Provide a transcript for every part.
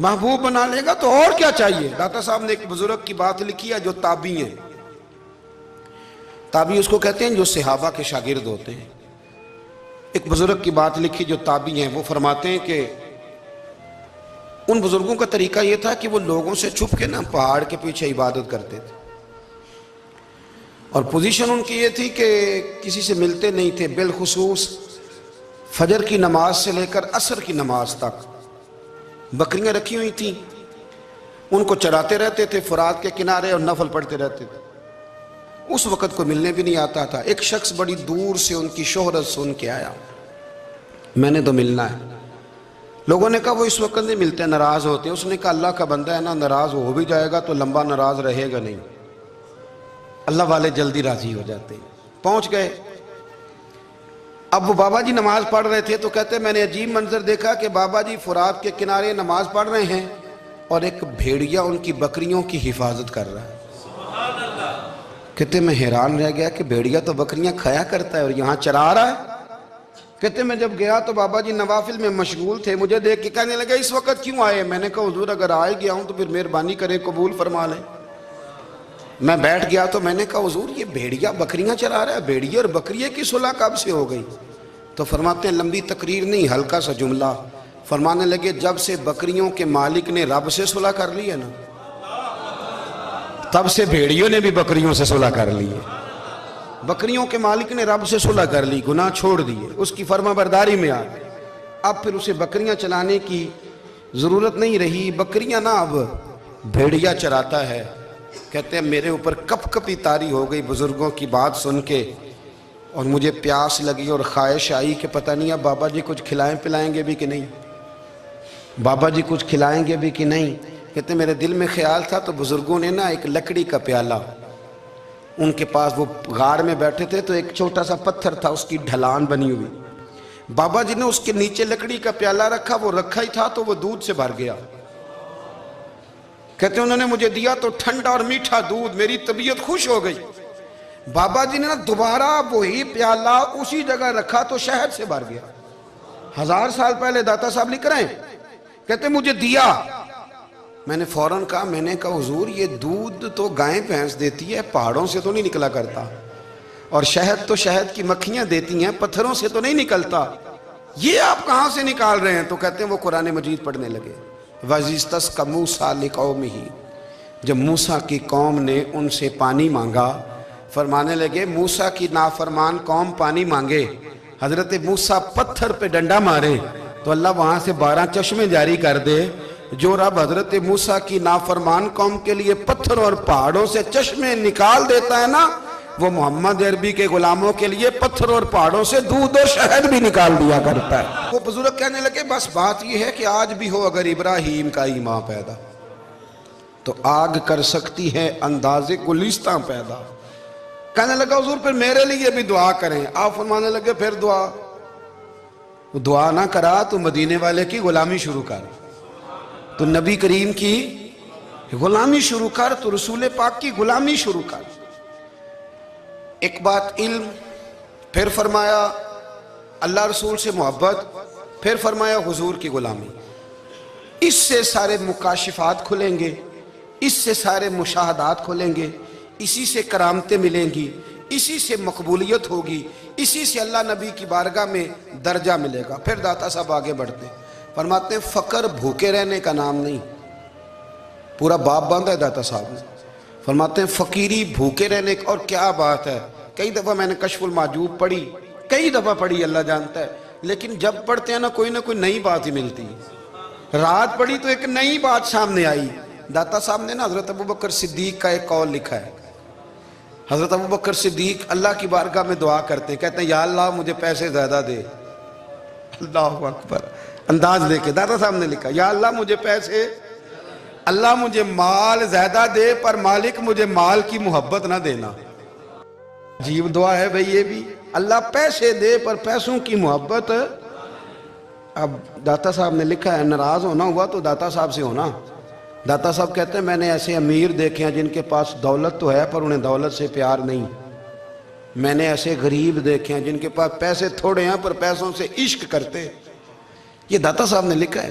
محبوب بنا لے گا تو اور کیا چاہیے. داتا صاحب نے ایک بزرگ کی بات لکھی ہے جو تابعی ہیں. تابعی اس کو کہتے ہیں جو صحابہ کے شاگرد ہوتے ہیں. ایک بزرگ کی بات لکھی جو تابعی ہیں. وہ فرماتے ہیں کہ ان بزرگوں کا طریقہ یہ تھا کہ وہ لوگوں سے چھپ کے نا پہاڑ کے پیچھے عبادت کرتے تھے. اور پوزیشن ان کی یہ تھی کہ کسی سے ملتے نہیں تھے. بالخصوص فجر کی نماز سے لے کر عصر کی نماز تک بکریاں رکھی ہوئی تھیں. ان کو چراتے رہتے تھے فرات کے کنارے اور نفل پڑھتے رہتے تھے. اس وقت کو ملنے بھی نہیں آتا تھا. ایک شخص بڑی دور سے ان کی شہرت سن کے آیا, میں نے تو ملنا ہے. لوگوں نے کہا وہ اس وقت نہیں ملتے, ناراض ہوتے. اس نے کہا اللہ کا بندہ ہے نا, ناراض ہو بھی جائے گا تو لمبا ناراض رہے گا نہیں. اللہ والے جلدی راضی ہو جاتے ہیں. پہنچ گئے. اب وہ بابا جی نماز پڑھ رہے تھے تو کہتے میں نے عجیب منظر دیکھا کہ بابا جی فرات کے کنارے نماز پڑھ رہے ہیں اور ایک بھیڑیا ان کی بکریوں کی حفاظت کر رہا ہے. کہتے میں حیران رہ گیا کہ بھیڑیا تو بکریاں کھایا کرتا ہے اور یہاں چرا رہا ہے. کہتے میں جب گیا تو بابا جی نوافل میں مشغول تھے. مجھے دیکھ کے کہنے لگے اس وقت کیوں آئے؟ میں نے کہا حضور اگر آئے گیا ہوں تو پھر مہربانی کرے قبول فرما لیں. میں بیٹھ گیا تو میں نے کہا حضور یہ بھیڑیا بکریاں چرا رہا ہے, بھیڑیا اور بکریے کی صلح کب سے ہو گئی؟ تو فرماتے ہیں لمبی تقریر نہیں, ہلکا سا جملہ. فرمانے لگے جب سے بکریوں کے مالک نے رب سے صلح کر لی ہے نا, تب سے بھیڑیوں نے بھی بکریوں سے صلح کر لی ہے. بکریوں کے مالک نے رب سے صلح کر لی, گناہ چھوڑ دیے, اس کی فرما برداری میں آ گئے. اب پھر اسے بکریاں چلانے کی ضرورت نہیں رہی. بکریاں نا اب بھیڑیا چراتا ہے. کہتے ہیں میرے اوپر کپ کپی طاری ہو گئی بزرگوں کی بات سن کے, اور مجھے پیاس لگی اور خواہش آئی کہ پتہ نہیں اب بابا جی کچھ کھلائیں پلائیں گے بھی کہ نہیں, بابا جی کچھ کھلائیں گے بھی کہ نہیں. کہتے میرے دل میں خیال تھا تو بزرگوں نے نا ایک لکڑی کا پیالہ, ان کے پاس وہ غار میں بیٹھے تھے تو ایک چھوٹا سا پتھر تھا, اس کی ڈھلان بنی ہوئی. بابا جی نے اس کے نیچے لکڑی کا پیالہ رکھا, وہ رکھا ہی تھا تو وہ دودھ سے بھر گیا. کہتے انہوں نے مجھے دیا تو ٹھنڈا اور میٹھا دودھ, میری طبیعت خوش ہو گئی. بابا جی نے نا دوبارہ وہی پیالہ اسی جگہ رکھا تو شہد سے بھر گیا. 1000 سال پہلے داتا صاحب لکھ رہے ہیں. کہتے مجھے دیا. میں نے فوراً کہا, میں نے کہا حضور یہ دودھ تو گائیں بھینس دیتی ہے, پہاڑوں سے تو نہیں نکلا کرتا, اور شہد تو شہد کی مکھیاں دیتی ہیں, پتھروں سے تو نہیں نکلتا, یہ آپ کہاں سے نکال رہے ہیں؟ تو کہتے ہیں وہ قرآن مجید پڑھنے لگے. وَإِذِ اسْتَسْقَى مُوسَىٰ لِقَوْمِهِ, جب موسیٰ کی قوم نے ان سے پانی مانگا, فرمانے لگے موسیٰ کی نافرمان قوم پانی مانگے, حضرت موسیٰ پتھر پہ ڈنڈا مارے تو اللہ وہاں سے 12 چشمے جاری کر دے. جو رب حضرت موسیٰ کی نافرمان قوم کے لیے پتھر اور پہاڑوں سے چشمے نکال دیتا ہے نا, وہ محمد عربی کے غلاموں کے لیے پتھر اور پہاڑوں سے دودھ اور شہد بھی نکال دیا کرتا ہے. وہ بزرگ کہنے لگے بس بات یہ ہے کہ آج بھی ہو اگر ابراہیم کا ایمان پیدا تو آگ کر سکتی ہے انداز گلستاں پیدا. کہنے لگا حضور پھر میرے لیے بھی دعا کریں. آپ فرمانے لگے پھر دعا نہ کرا تو مدینے والے کی غلامی شروع کر, تو نبی کریم کی غلامی شروع کر, تو رسول پاک کی غلامی شروع کر. ایک بات علم, پھر فرمایا اللہ رسول سے محبت, پھر فرمایا حضور کی غلامی. اس سے سارے مکاشفات کھلیں گے, اس سے سارے مشاہدات کھلیں گے, اسی سے کرامتیں ملیں گی, اسی سے مقبولیت ہوگی, اسی سے اللہ نبی کی بارگاہ میں درجہ ملے گا. پھر داتا صاحب آگے بڑھتے ہیں, فرماتے ہیں فقر بھوکے رہنے کا نام نہیں. پورا باب باندھا ہے داتا صاحب نے. فرماتے ہیں فقیری بھوکے رہنے کا, اور کیا بات ہے. کئی دفعہ میں نے کشف المحجوب پڑھی, کئی دفعہ پڑھی, اللہ جانتا ہے, لیکن جب پڑھتے ہیں نا کوئی نہ کوئی نئی بات ہی ملتی. رات پڑھی تو ایک نئی بات سامنے آئی. داتا صاحب نے نا حضرت ابوبکر صدیق کا ایک قول لکھا ہے. حضرت ابوبکر صدیق اللہ کی بارگاہ میں دعا کرتے ہیں, کہتے ہیں یا اللہ مجھے پیسے زیادہ دے. اللہ اکبر, انداز لے کے داتا صاحب نے لکھا یا اللہ مجھے پیسے, اللہ مجھے مال زیادہ دے پر مالک مجھے مال کی محبت نہ دینا. عجیب دعا ہے بھئی یہ بھی, اللہ پیسے دے پر پیسوں کی محبت. اب داتا صاحب نے لکھا ہے ناراض ہونا ہوا تو داتا صاحب سے ہونا. داتا صاحب کہتے ہیں میں نے ایسے امیر دیکھے ہیں جن کے پاس دولت تو ہے پر انہیں دولت سے پیار نہیں. میں نے ایسے غریب دیکھے ہیں جن کے پاس پیسے تھوڑے ہیں پر پیسوں سے عشق کرتے. یہ داتا صاحب نے لکھا ہے.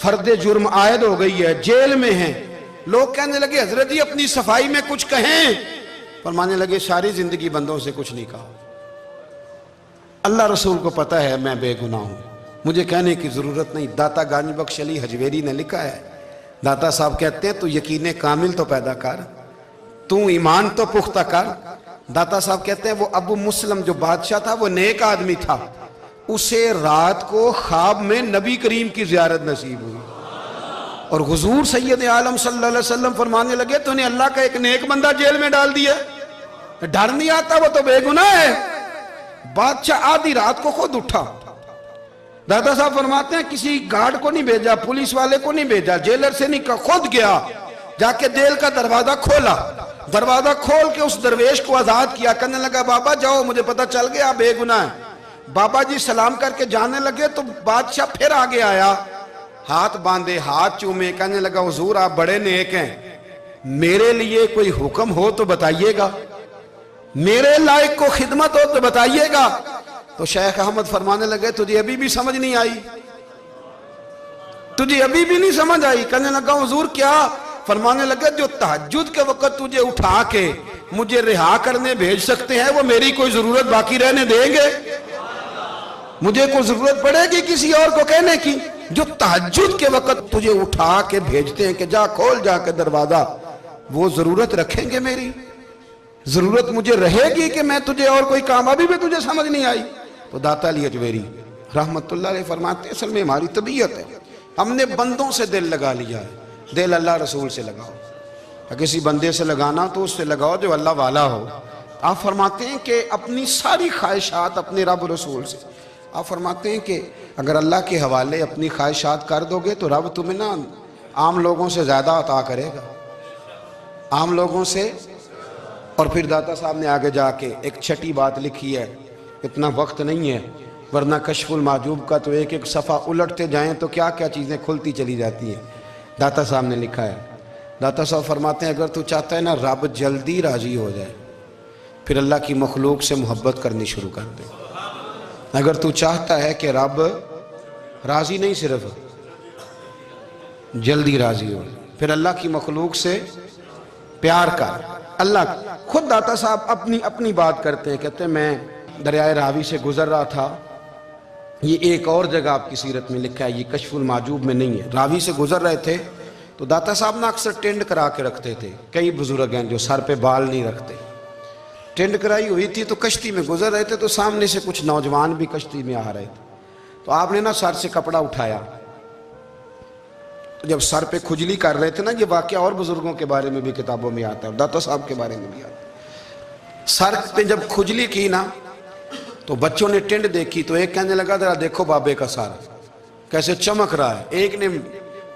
فرد جرم عائد ہو گئی ہے، جیل میں ہیں. لوگ کہنے لگے حضرت جی اپنی صفائی میں کچھ کہیں. فرمانے لگے ساری زندگی بندوں سے کچھ نہیں کہا. اللہ رسول کو پتہ ہے میں بے گناہ ہوں، مجھے کہنے کی ضرورت نہیں. داتا گنج بخش علی حجویری نے لکھا ہے، داتا صاحب کہتے ہیں تو یقین کامل تو پیدا کر، تو ایمان تو پختہ کر. داتا صاحب کہتے ہیں وہ ابو مسلم جو بادشاہ تھا وہ نیک آدمی تھا، اسے رات کو خواب میں نبی کریم کی زیارت نصیب ہوئی، اور حضور سید عالم صلی اللہ علیہ وسلم فرمانے لگے تو نے اللہ کا ایک نیک بندہ جیل میں ڈال دیا. ڈر نہیں آتا، وہ تو بے گناہ ہے. بادشاہ آدھی رات کو خود اٹھا. دادا صاحب فرماتے ہیں کسی گارڈ کو نہیں بھیجا، پولیس والے کو نہیں بھیجا، جیلر سے نہیں کہا، خود گیا. جا کے جیل کا دروازہ کھولا، دروازہ کھول کے اس درویش کو آزاد کیا. کہنے لگا بابا جاؤ، مجھے پتہ چل گیا بے گناہ ہے. بابا جی سلام کر کے جانے لگے تو بادشاہ پھر آگے آیا، ہاتھ باندھے، ہاتھ چومے. کہنے لگا حضور آپ بڑے نیک ہیں، میرے لیے کوئی حکم ہو تو بتائیے گا، میرے لائق کو خدمت ہو تو بتائیے گا. تو شیخ احمد فرمانے لگے تجھے ابھی بھی سمجھ نہیں آئی، تجھے ابھی بھی نہیں سمجھ آئی. کہنے لگا حضور کیا؟ فرمانے لگے جو تہجد کے وقت تجھے اٹھا کے مجھے رہا کرنے بھیج سکتے ہیں وہ میری کوئی ضرورت باقی رہنے دیں گے؟ مجھے کوئی ضرورت پڑے گی کسی اور کو کہنے کی؟ جو تہجد کے وقت تجھے اٹھا کے بھیجتے ہیں کہ جا کھول جا کے دروازہ، وہ ضرورت رکھیں گے میری؟ ضرورت مجھے رہے گی کہ میں تجھے اور کوئی کام؟ ابھی بھی تجھے سمجھ نہیں آئی؟ تو داتا علی حجویری رحمت اللہ علیہ فرماتے ہیں اصل میں ہماری طبیعت ہے، ہم نے بندوں سے دل لگا لیا ہے. دل اللہ رسول سے لگاؤ. کسی بندے سے لگانا تو اس سے لگاؤ جو اللہ والا ہو. آپ فرماتے ہیں کہ اپنی ساری خواہشات اپنے رب رسول سے، آپ فرماتے ہیں کہ اگر اللہ کے حوالے اپنی خواہشات کر دو گے تو رب تمہیں نا عام لوگوں سے زیادہ عطا کرے گا، عام لوگوں سے. اور پھر داتا صاحب نے آگے جا کے ایک چھٹی بات لکھی ہے، اتنا وقت نہیں ہے ورنہ کشف المحجوب کا تو ایک ایک صفحہ الٹتے جائیں تو کیا کیا چیزیں کھلتی چلی جاتی ہیں. داتا صاحب نے لکھا ہے، داتا صاحب فرماتے ہیں اگر تو چاہتا ہے نا رب جلدی راضی ہو جائے پھر اللہ کی مخلوق سے محبت کرنی شروع کر دے. اگر تو چاہتا ہے کہ رب راضی نہیں صرف جلدی راضی ہو پھر اللہ کی مخلوق سے پیار کر. اللہ خود داتا صاحب اپنی بات کرتے ہیں، کہتے ہیں میں دریائے راوی سے گزر رہا تھا. یہ ایک اور جگہ آپ کی سیرت میں لکھا ہے، یہ کشف المحجوب میں نہیں ہے. راوی سے گزر رہے تھے تو داتا صاحب نے اکثر ٹینڈ کرا کے رکھتے تھے. کئی بزرگ ہیں جو سر پہ بال نہیں رکھتے، ٹینڈ کرائی ہوئی تھی تو کشتی میں گزر رہے تھے تو سامنے سے کچھ نوجوان بھی کشتی میں آ رہے تھے. تو آپ نے نا سر سے کپڑا اٹھایا، جب سر پہ کھجلی کر رہے تھے نا، یہ واقعہ اور بزرگوں کے بارے میں بھی کتابوں میں آتا ہے، داتا صاحب کے بارے میں بھی آتا ہے. سر پہ جب کھجلی کی نا تو بچوں نے ٹینڈ دیکھی تو ایک کہنے لگا ذرا دیکھو بابے کا سر کیسے چمک رہا ہے. ایک نے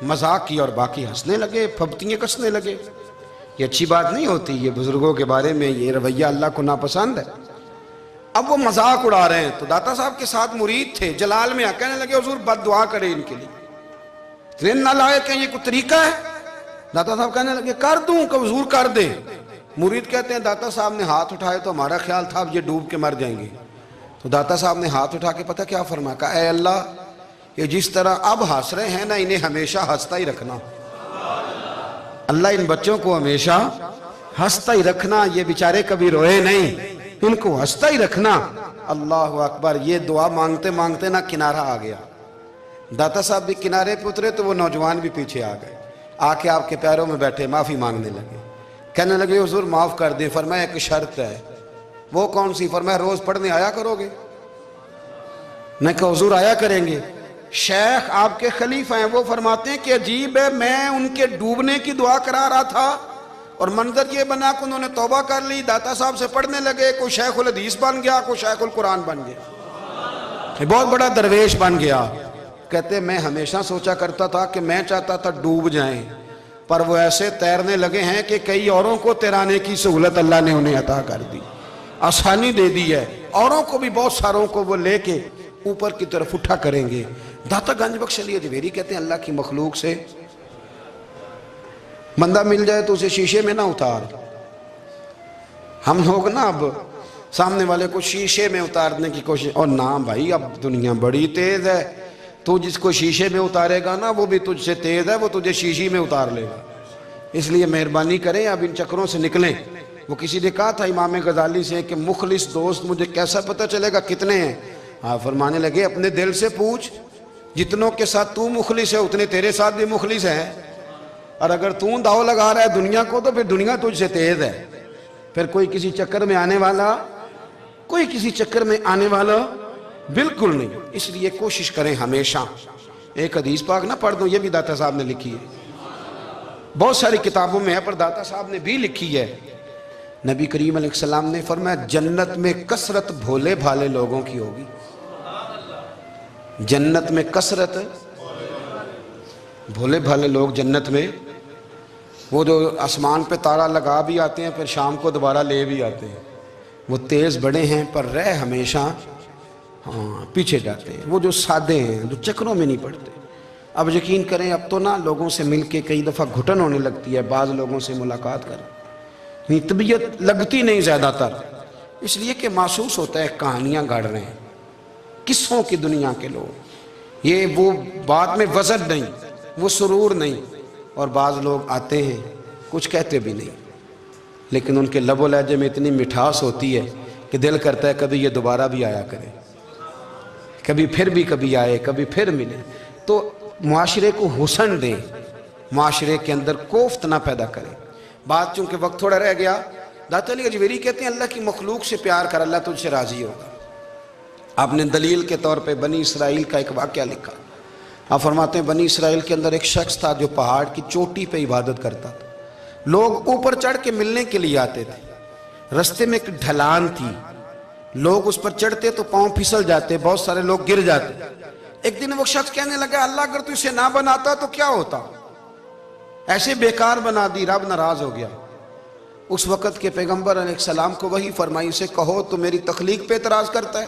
مذاق کی اور باقی ہنسنے لگے، پھپتیاں کسنے لگے. یہ اچھی بات نہیں ہوتی، یہ بزرگوں کے بارے میں یہ رویہ اللہ کو ناپسند ہے. اب وہ مذاق اڑا رہے ہیں تو داتا صاحب کے ساتھ مرید تھے جلال میں کہنے لگے حضور بد دعا کرے ان کے لیے، اتنے نالائق ہیں، یہ کوئی طریقہ ہے؟ داتا صاحب کہنے لگے کر دوں کہ حضور کر دیں. مرید کہتے ہیں داتا صاحب نے ہاتھ اٹھائے تو ہمارا خیال تھا اب یہ ڈوب کے مر جائیں گے. تو داتا صاحب نے ہاتھ اٹھا کے پتہ کیا فرمایا؟ کہا اے اللہ یہ جس طرح اب ہنس رہے ہیں نا انہیں ہمیشہ ہنستا ہی رکھنا. اللہ ان بچوں کو ہمیشہ ہنستا ہی رکھنا، یہ بیچارے کبھی روئے نہیں، ان کو ہنستا ہی رکھنا. اللہ اکبر. یہ دعا مانگتے مانگتے نا کنارہ آ گیا. داتا صاحب بھی کنارے پہ اترے تو وہ نوجوان بھی پیچھے آ گئے، آ کے آپ کے پیروں میں بیٹھے معافی مانگنے لگے. کہنے لگے حضور معاف کر دیں. فرمایا ایک شرط ہے. وہ کون سی؟ فرمایا روز پڑھنے آیا کرو گے. میں کہا حضور آیا کریں گے. شیخ آپ کے خلیفہ ہیں، وہ فرماتے ہیں کہ عجیب ہے میں ان کے ڈوبنے کی دعا کرا رہا تھا اور منظر یہ بنا کہ انہوں نے توبہ کر لی، داتا صاحب سے پڑھنے لگے، کوئی شیخ الحدیث بن گیا، کوئی شیخ القرآن بن گیا، بہت بڑا درویش بن گیا. کہتے میں ہمیشہ سوچا کرتا تھا کہ میں چاہتا تھا ڈوب جائیں، پر وہ ایسے تیرنے لگے ہیں کہ کئی اوروں کو تیرانے کی سہولت اللہ نے انہیں عطا کر دی، آسانی دے دی ہے. اوروں کو بھی بہت ساروں کو وہ لے کے اوپر کی طرف اٹھا کریں گے. داتا گنج بخش علی حجویری کہتے ہیں اللہ کی مخلوق سے بندہ مل جائے تو اسے شیشے میں نہ اتار. ہم لوگ نا اب سامنے والے کو شیشے میں اتارنے کی کوشش، اور نہ بھائی اب دنیا بڑی تیز ہے، تو جس کو شیشے میں اتارے گا نا وہ بھی تجھ سے تیز ہے، وہ تجھے شیشی میں اتار لے گا۔ اس لیے مہربانی کریں اب ان چکروں سے نکلیں۔ وہ کسی نے کہا تھا امام غزالی سے کہ مخلص دوست مجھے کیسا پتہ چلے گا کتنے ہیں؟ فرمانے لگے اپنے دل سے پوچھ، جتنوں کے ساتھ تو مخلص ہے اتنے تیرے ساتھ بھی مخلص ہیں، اور اگر تو داؤ لگا رہا ہے دنیا کو تو پھر دنیا تجھ سے تیز ہے۔ پھر کوئی کسی چکر میں آنے والا بالکل نہیں۔ اس لیے کوشش کریں ہمیشہ۔ ایک حدیث پاک نہ پڑھ دوں، یہ بھی داتا صاحب نے لکھی ہے، بہت ساری کتابوں میں ہے پر داتا صاحب نے بھی لکھی ہے۔ نبی کریم علیہ السلام نے فرمایا جنت میں کثرت بھولے بھالے لوگوں کی ہوگی۔ جنت میں کثرت بھولے بھالے لوگ جنت میں، وہ جو آسمان پہ تارا لگا بھی آتے ہیں پھر شام کو دوبارہ لے بھی آتے ہیں، وہ تیز بڑے ہیں پر رہ ہمیشہ پیچھے جاتے ہیں۔ وہ جو سادے ہیں، جو چکروں میں نہیں پڑتے۔ اب یقین کریں اب تو نا لوگوں سے مل کے کئی دفعہ گھٹن ہونے لگتی ہے، بعض لوگوں سے ملاقات کریں، طبیعت لگتی نہیں زیادہ تر، اس لیے کہ محسوس ہوتا ہے کہانیاں گڑھ رہے ہیں، قصوں کی دنیا کے لوگ، یہ وہ بات میں وزن نہیں، وہ سرور نہیں۔ اور بعض لوگ آتے ہیں کچھ کہتے بھی نہیں، لیکن ان کے لب و لہجے میں اتنی مٹھاس ہوتی ہے کہ دل کرتا ہے کبھی یہ دوبارہ بھی آیا کرے، کبھی آئے، کبھی پھر ملے۔ تو معاشرے کو حسن دیں، معاشرے کے اندر کوفت نہ پیدا کریں۔ بات چونکہ وقت تھوڑا رہ گیا، داتا علی اجویری کہتے ہیں اللہ کی مخلوق سے پیار کر، اللہ تجھ سے راضی ہوگا۔ آپ نے دلیل کے طور پہ بنی اسرائیل کا ایک واقعہ لکھا۔ آپ فرماتے ہیں بنی اسرائیل کے اندر ایک شخص تھا جو پہاڑ کی چوٹی پہ عبادت کرتا تھا، لوگ اوپر چڑھ کے ملنے کے لیے آتے تھے، رستے میں ایک ڈھلان تھی، لوگ اس پر چڑھتے تو پاؤں پھسل جاتے، بہت سارے لوگ گر جاتے۔ ایک دن وہ شخص کہنے لگا اللہ اگر تو اسے نہ بناتا تو کیا ہوتا، ایسے بیکار بنا دی، رب ناراض ہو گیا۔ اس وقت کے پیغمبر علیہ السلام کو وحی فرمائی اسے کہو تو میری تخلیق پہ اعتراض کرتا ہے،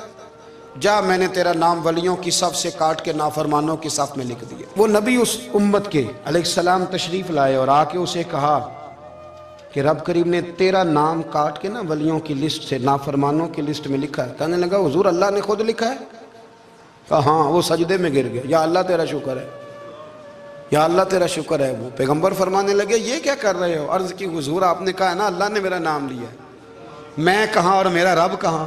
جا میں نے تیرا نام ولیوں کی صف سے کاٹ کے نافرمانوں کی صف میں لکھ دیا۔ وہ نبی اس امت کے علیہ السلام تشریف لائے اور آ کے اسے کہا کہ رب کریم نے تیرا نام کاٹ کے نا ولیوں کی لسٹ سے نافرمانوں کی لسٹ میں لکھا ہے۔ کہنے لگا حضور اللہ نے خود لکھا ہے؟ کہا ہاں۔ وہ سجدے میں گر گیا، یا اللہ تیرا شکر ہے، یا اللہ تیرا شکر ہے۔ وہ پیغمبر فرمانے لگے یہ کیا کر رہے ہو؟ عرض کی حضور آپ نے کہا ہے نا اللہ نے میرا نام لیا ہے، میں کہاں اور میرا رب کہاں؟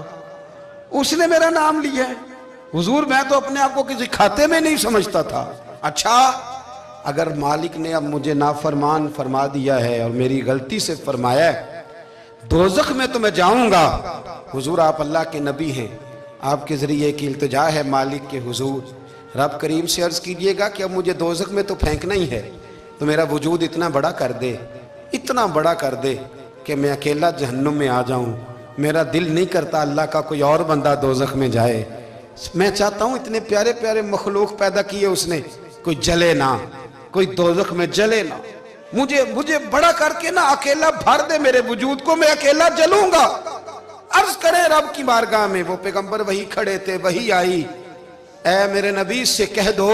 اس نے میرا نام لیا ہے حضور، میں تو اپنے آپ کو کسی کھاتے میں نہیں سمجھتا تھا۔ اچھا اگر مالک نے اب مجھے نافرمان فرما دیا ہے اور میری غلطی سے فرمایا ہے دوزخ میں تو میں جاؤں گا۔ حضور آپ اللہ کے نبی ہیں، آپ کے ذریعے کی التجا ہے مالک کے حضور، رب کریم سے عرض کیجئے گا کہ اب مجھے دوزخ میں تو پھینکنا ہی ہے، تو میرا وجود اتنا بڑا کر دے، اتنا بڑا کر دے کہ میں اکیلا جہنم میں آ جاؤں۔ میرا دل نہیں کرتا اللہ کا کوئی اور بندہ دوزخ میں جائے، میں چاہتا ہوں اتنے پیارے پیارے مخلوق پیدا کیے اس نے، کوئی جلے نہ، کوئی دوزخ میں جلے نہ، مجھے بڑا کر کے نہ اکیلا بھر دے میرے وجود کو، میں اکیلا جلوں گا۔ عرض کریں رب کی بارگاہ میں، وہ پیغمبر وہی کھڑے تھے، وہی آئی، اے میرے نبی سے کہہ دو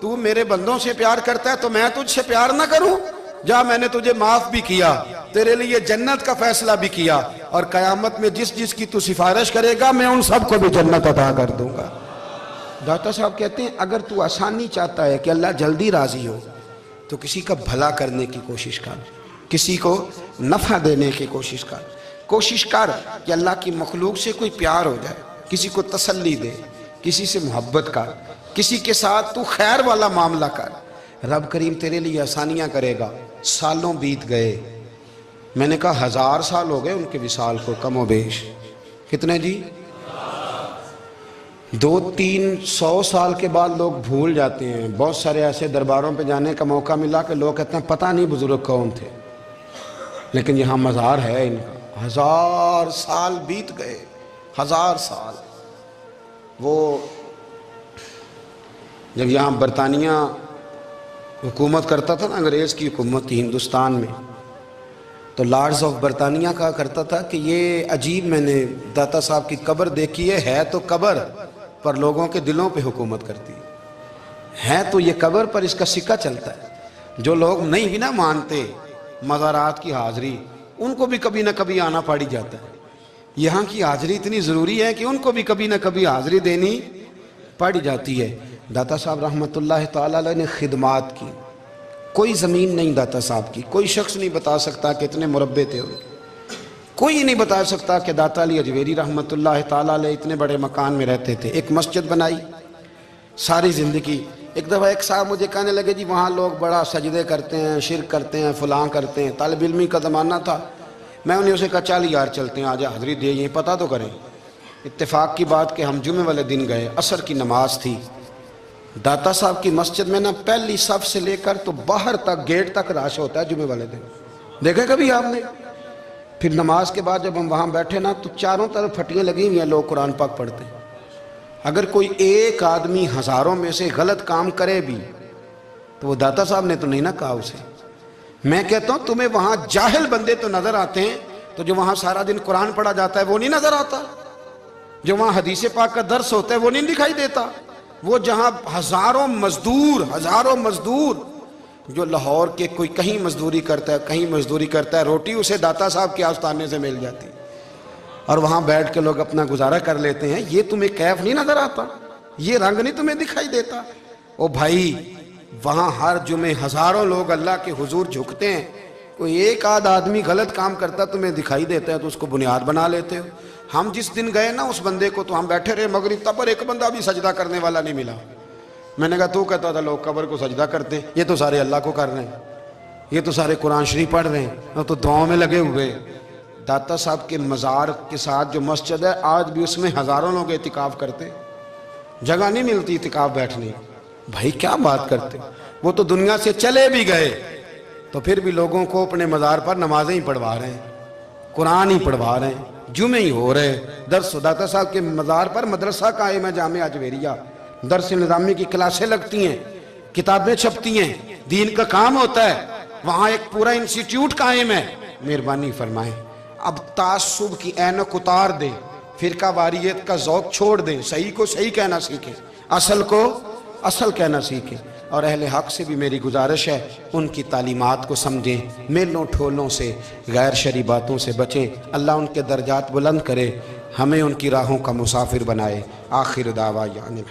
تو میرے بندوں سے پیار کرتا ہے تو میں تجھ سے پیار نہ کروں؟ جا میں نے تجھے معاف بھی کیا، تیرے لیے جنت کا فیصلہ بھی کیا، اور قیامت میں جس کی تو سفارش کرے گا میں ان سب کو بھی جنت عطا کر دوں گا۔ داتا صاحب کہتے ہیں اگر تو آسانی چاہتا ہے کہ اللہ جلدی راضی ہو تو کسی کا بھلا کرنے کی کوشش کر، کسی کو نفع دینے کی کوشش کر کہ اللہ کی مخلوق سے کوئی پیار ہو جائے، کسی کو تسلی دے، کسی سے محبت کر، کسی کے ساتھ تو خیر والا معاملہ کر، رب کریم تیرے لیے آسانیاں کرے گا۔ سالوں بیت گئے، میں نے کہا 1000 سال ہو گئے ان کے وصال کو کم و بیش، کتنے جی؟ 200-300 سال کے بعد لوگ بھول جاتے ہیں۔ بہت سارے ایسے درباروں پہ جانے کا موقع ملا کہ لوگ کہتے ہیں پتہ نہیں بزرگ کون تھے، لیکن یہاں مزار ہے ان کا۔ 1000 سال بیت گئے، 1000 سال۔ وہ جب یہاں برطانیہ حکومت کرتا تھا نا، انگریز کی حکومت تھی ہندوستان میں، تو لارڈز آف برطانیہ کہا کرتا تھا کہ یہ عجیب، میں نے داتا صاحب کی قبر دیکھی ہے تو قبر پر لوگوں کے دلوں پہ حکومت کرتی ہے تو یہ قبر پر اس کا سکہ چلتا ہے۔ جو لوگ نہیں بھی نہ مانتے مزارات کی حاضری، ان کو بھی کبھی نہ کبھی آنا پڑ جاتا ہے۔ یہاں کی حاضری اتنی ضروری ہے کہ ان کو بھی کبھی نہ کبھی حاضری دینی پڑ جاتی ہے۔ داتا صاحب رحمۃ اللہ تعالی علیہ نے خدمات کی، کوئی زمین نہیں داتا صاحب کی، کوئی شخص نہیں بتا سکتا کہ اتنے مربع تھے ان کے، کوئی نہیں بتا سکتا کہ داتا علی اجویری رحمۃ اللہ تعالی علیہ اتنے بڑے مکان میں رہتے تھے۔ ایک مسجد بنائی ساری زندگی۔ ایک دفعہ ایک صاحب مجھے کہنے لگے جی وہاں لوگ بڑا سجدے کرتے ہیں، شرک کرتے ہیں، فلاں کرتے ہیں، طالب علمی کا زمانہ تھا۔ میں انہیں اسے کہا چل یار چلتے ہیں، آج حاضری دے، یہ پتہ تو کریں۔ اتفاق کی بات کہ ہم جمعے والے دن گئے، عصر کی نماز تھی، داتا صاحب کی مسجد میں نا پہلی صف سے لے کر تو باہر تک گیٹ تک رش ہوتا ہے جمعے والے دن، دیکھا کبھی آپ نے؟ پھر نماز کے بعد جب ہم وہاں بیٹھے نا تو چاروں طرف پھٹیاں لگی ہوئی ہیں، لوگ قرآن پاک پڑھتے ہیں۔ اگر کوئی ایک آدمی ہزاروں میں سے غلط کام کرے بھی تو وہ داتا صاحب نے تو نہیں نہ کہا اسے۔ میں کہتا ہوں تمہیں وہاں جاہل بندے تو نظر آتے ہیں، تو جو وہاں سارا دن قرآن پڑھا جاتا ہے وہ نہیں نظر آتا؟ جو وہاں حدیث پاک کا درس ہوتا ہے وہ نہیں دکھائی دیتا؟ وہ جہاں ہزاروں مزدور جو لاہور کے کوئی کہیں مزدوری کرتا ہے، کہیں مزدوری کرتا ہے، روٹی اسے داتا صاحب کے آستانے سے مل جاتی، اور وہاں بیٹھ کے لوگ اپنا گزارا کر لیتے ہیں۔ یہ تمہیں کیف نہیں نظر آتا؟ یہ رنگ نہیں تمہیں دکھائی دیتا؟ او بھائی، وہاں ہر جمعے ہزاروں لوگ اللہ کے حضور جھکتے ہیں، کوئی ایک آدھ آدمی غلط کام کرتا تمہیں دکھائی دیتا ہے تو اس کو بنیاد بنا لیتے ہو۔ ہم جس دن گئے نا اس بندے کو تو ہم بیٹھے رہے مغرب تک، پر ایک بندہ بھی سجدہ کرنے والا نہیں ملا۔ میں نے کہا تو کہتا تھا لوگ قبر کو سجدہ کرتے ہیں، یہ تو سارے اللہ کو کر رہے ہیں، یہ تو سارے قرآن شریف پڑھ رہے ہیں، وہ تو دعاؤں میں لگے ہوئے۔ داتا صاحب کے مزار کے ساتھ جو مسجد ہے آج بھی اس میں ہزاروں لوگ اعتکاف کرتے ہیں، جگہ نہیں ملتی اعتکاف بیٹھنے۔ بھائی کیا بات کرتے، وہ تو دنیا سے چلے بھی گئے تو پھر بھی لوگوں کو اپنے مزار پر نمازیں ہی پڑھوا رہے ہیں، قرآن ہی پڑھوا رہے ہیں، جمعے ہی ہو رہے درس۔ داتا صاحب کے مزار پر مدرسہ قائم ہے، جامعہ اجویریہ، درس نظامی کی کلاسیں لگتی ہیں، کتابیں چھپتی ہیں، دین کا کام ہوتا ہے، وہاں ایک پورا انسٹیٹیوٹ قائم ہے۔ مہربانی فرمائیں اب تعصب کی اینک اتار دیں، فرقہ واریت کا ذوق چھوڑ دیں، صحیح کو صحیح کہنا سیکھیں، اصل کو اصل کہنا سیکھیں۔ اور اہل حق سے بھی میری گزارش ہے ان کی تعلیمات کو سمجھیں، میلوں ٹھولوں سے، غیر شرعی باتوں سے بچیں۔ اللہ ان کے درجات بلند کرے، ہمیں ان کی راہوں کا مسافر بنائے۔ آخر دعوانا